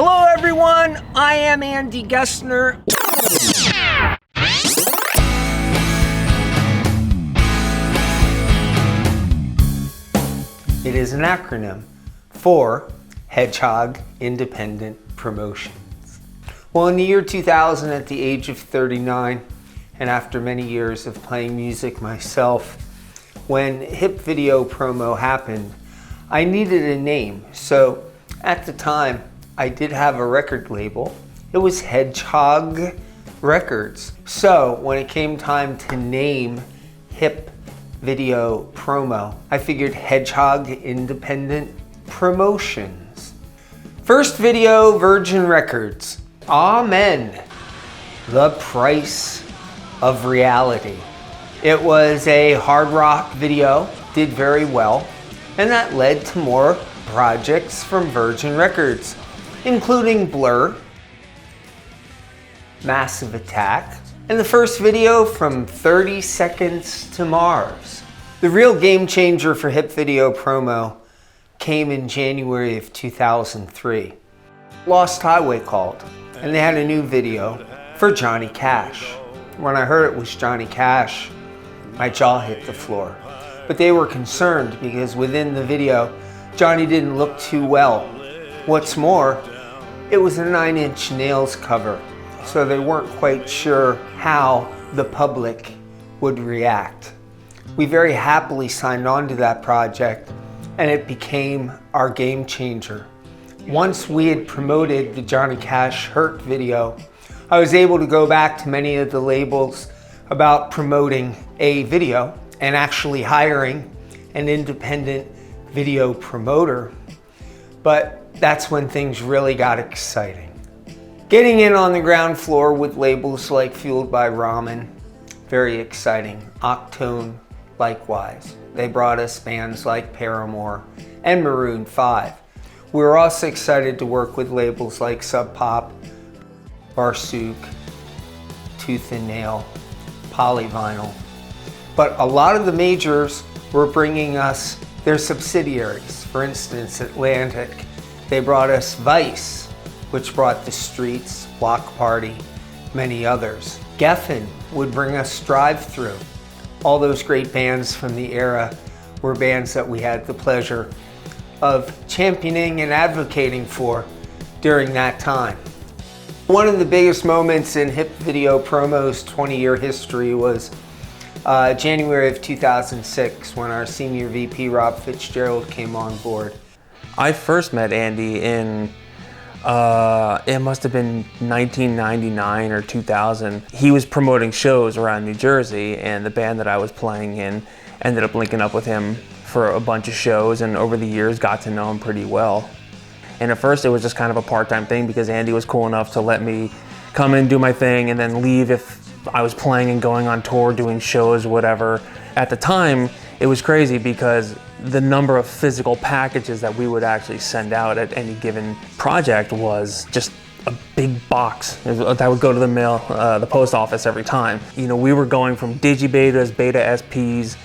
Hello everyone, I am Andy Gessner. It is an acronym for Hedgehog Independent Promotions. Well, in the year 2000, at the age of 39, and after many years of playing music myself, when Hip Video Promo happened, I needed a name. So at the time, I did have a record label. It was Hedgehog Records. So when it came time to name Hip Video Promo, I figured Hedgehog Independent Promotions. First video, Virgin Records. Amen. The Price of Reality. It was a hard rock video, did very well, and that led to more projects from Virgin Records, including Blur, Massive Attack, and the first video from 30 Seconds to Mars. The real game changer for Hip Video Promo came in January of 2003. Lost Highway called, and they had a new video for Johnny Cash. When I heard it was Johnny Cash, my jaw hit the floor. But they were concerned because within the video, Johnny didn't look too well. What's more, it was a 9 Inch Nails cover, so they weren't quite sure how the public would react. We very happily signed on to that project, and it became our game changer. Once we had promoted the Johnny Cash Hurt video, I was able to go back to many of the labels about promoting a video and actually hiring an independent video promoter. But that's when things really got exciting. Getting in on the ground floor with labels like Fueled by Ramen, very exciting. Octone, likewise. They brought us bands like Paramore and Maroon 5. We were also excited to work with labels like Sub Pop, Barsuk, Tooth and Nail, Polyvinyl. But a lot of the majors were bringing us their subsidiaries. For instance, Atlantic, they brought us Vice, which brought The Streets, Block Party, many others. Geffen would bring us Drive Thru. All those great bands from the era were bands that we had the pleasure of championing and advocating for during that time. One of the biggest moments in Hip Video Promo's 20-year history was January of 2006 when our senior VP, Rob Fitzgerald, came on board. I first met Andy in, it must have been 1999 or 2000. He was promoting shows around New Jersey, and the band that I was playing in ended up linking up with him for a bunch of shows, and over the years got to know him pretty well. And at first it was just kind of a part-time thing because Andy was cool enough to let me come in, do my thing, and then leave if I was playing and going on tour, doing shows, whatever. At the time, it was crazy because the number of physical packages that we would actually send out at any given project was just a big box that would go to the mail, the post office every time. You know, we were going from digibetas, beta SPs,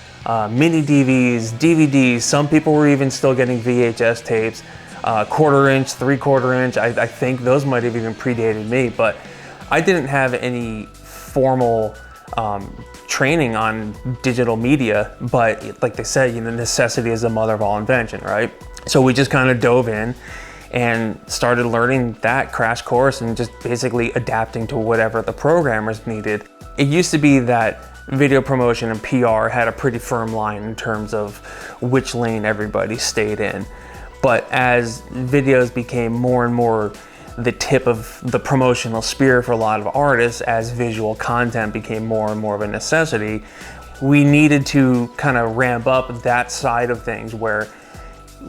mini DVs, DVDs. Some people were even still getting VHS tapes, 1/4 inch, 3/4 inch. I think those might have even predated me, but I didn't have any formal training on digital media, but like they said, you know, necessity is the mother of all invention, right? So we just kind of dove in and started learning that crash course and just basically adapting to whatever the programmers needed. It used to be that video promotion and PR had a pretty firm line in terms of which lane everybody stayed in. But as videos became more and more the tip of the promotional spear for a lot of artists, as visual content became more and more of a necessity, we needed to kind of ramp up that side of things where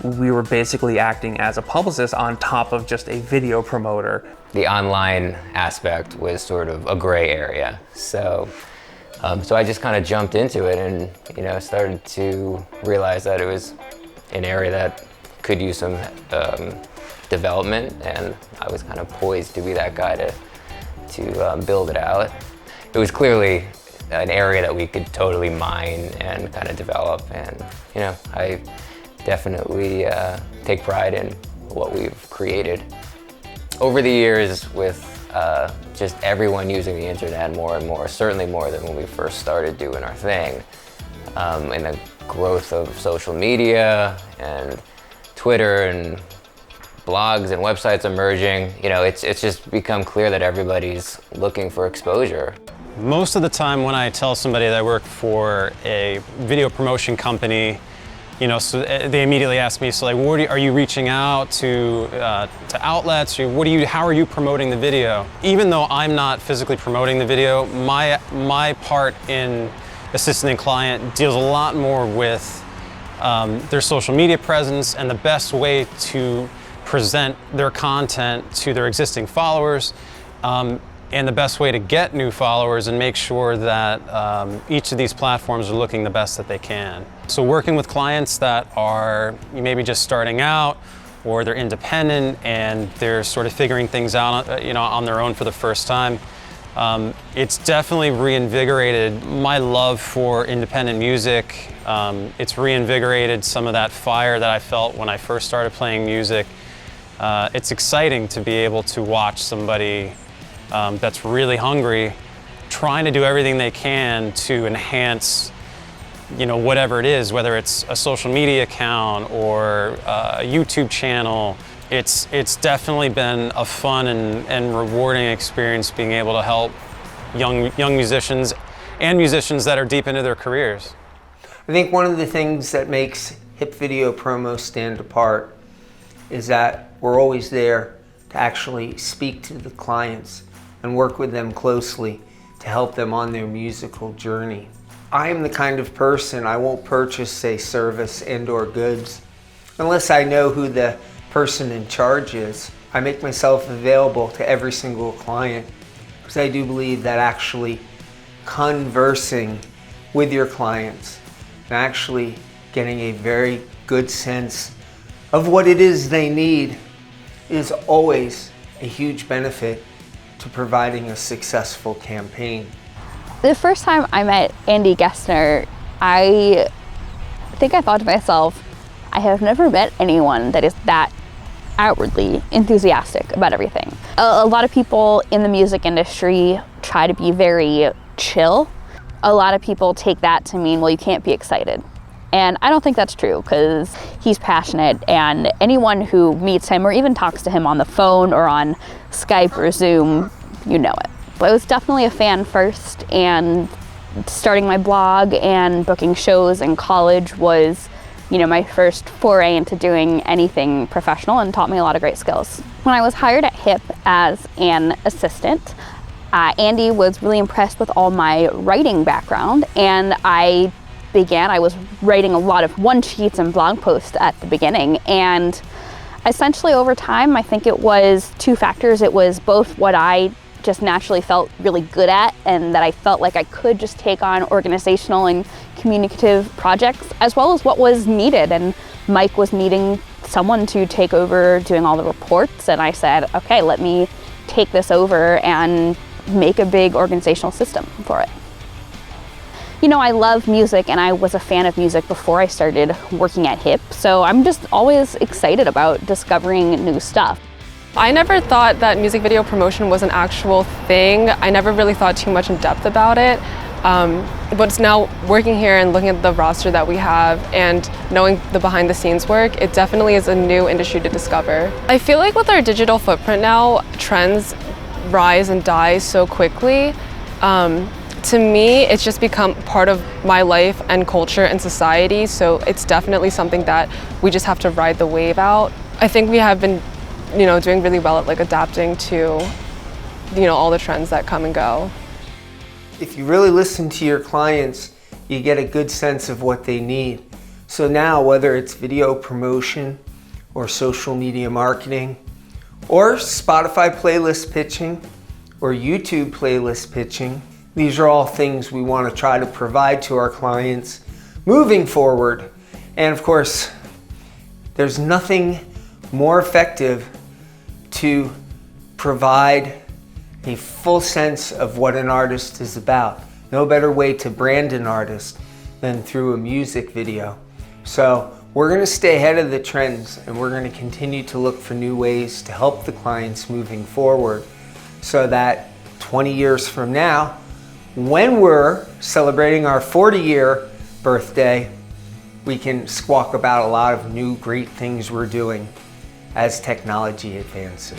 we were basically acting as a publicist on top of just a video promoter. The online aspect was sort of a gray area. So I just kind of jumped into it and, you know, started to realize that it was an area that could use some development, and I was kind of poised to be that guy to build it out. It was clearly an area that we could totally mine and kind of develop, and you know, I definitely take pride in what we've created. over the years with just everyone using the internet more and more, certainly more than when we first started doing our thing, and the growth of social media and Twitter and blogs and websites emerging, it's just become clear that everybody's looking for exposure. Most of the time when I tell somebody that I work for a video promotion company, so they immediately ask me, so like, are you reaching out to outlets? How are you promoting the video? Even though I'm not physically promoting the video, my part in assisting the client deals a lot more with their social media presence and the best way to present their content to their existing followers, and the best way to get new followers and make sure that each of these platforms are looking the best that they can. So working with clients that are maybe just starting out, or they're independent and they're sort of figuring things out on their own for the first time, it's definitely reinvigorated my love for independent music. It's reinvigorated some of that fire that I felt when I first started playing music. It's exciting to be able to watch somebody that's really hungry, trying to do everything they can to enhance, whatever it is, whether it's a social media account or a YouTube channel. It's definitely been a fun and rewarding experience being able to help young musicians and musicians that are deep into their careers. I think one of the things that makes Hip Video Promo stand apart is that we're always there to actually speak to the clients and work with them closely to help them on their musical journey. I am the kind of person, I won't purchase a service and/or goods unless I know who the person in charge is. I make myself available to every single client because I do believe that actually conversing with your clients and actually getting a very good sense of what it is they need is always a huge benefit to providing a successful campaign. The first time I met Andy Gessner, I think I thought to myself, I have never met anyone that is that outwardly enthusiastic about everything. A lot of people in the music industry try to be very chill. A lot of people take that to mean, well, you can't be excited. And I don't think that's true, because he's passionate, and anyone who meets him or even talks to him on the phone or on Skype or Zoom, you know it. But I was definitely a fan first, and starting my blog and booking shows in college was, my first foray into doing anything professional, and taught me a lot of great skills. When I was hired at HIP as an assistant, Andy was really impressed with all my writing background, and I was writing a lot of one-sheets and blog posts at the beginning, and essentially over time, I think it was two factors. It was both what I just naturally felt really good at, and that I felt like I could just take on organizational and communicative projects, as well as what was needed. And Mike was needing someone to take over doing all the reports, and I said, okay, let me take this over and make a big organizational system for it. I love music, and I was a fan of music before I started working at HIP, so I'm just always excited about discovering new stuff. I never thought that music video promotion was an actual thing. I never really thought too much in depth about it. But it's now working here and looking at the roster that we have and knowing the behind the scenes work, it definitely is a new industry to discover. I feel like with our digital footprint now, trends rise and die so quickly. To me, it's just become part of my life and culture and society, so it's definitely something that we just have to ride the wave out. I think we have been, doing really well at adapting to, all the trends that come and go. If you really listen to your clients, you get a good sense of what they need. So now, whether it's video promotion or social media marketing, or Spotify playlist pitching, or YouTube playlist pitching, these are all things we want to try to provide to our clients moving forward. And of course, there's nothing more effective to provide a full sense of what an artist is about. No better way to brand an artist than through a music video. So We're going to stay ahead of the trends, and we're going to continue to look for new ways to help the clients moving forward so that 20 years from now, when we're celebrating our 40-year birthday, we can squawk about a lot of new great things we're doing as technology advances.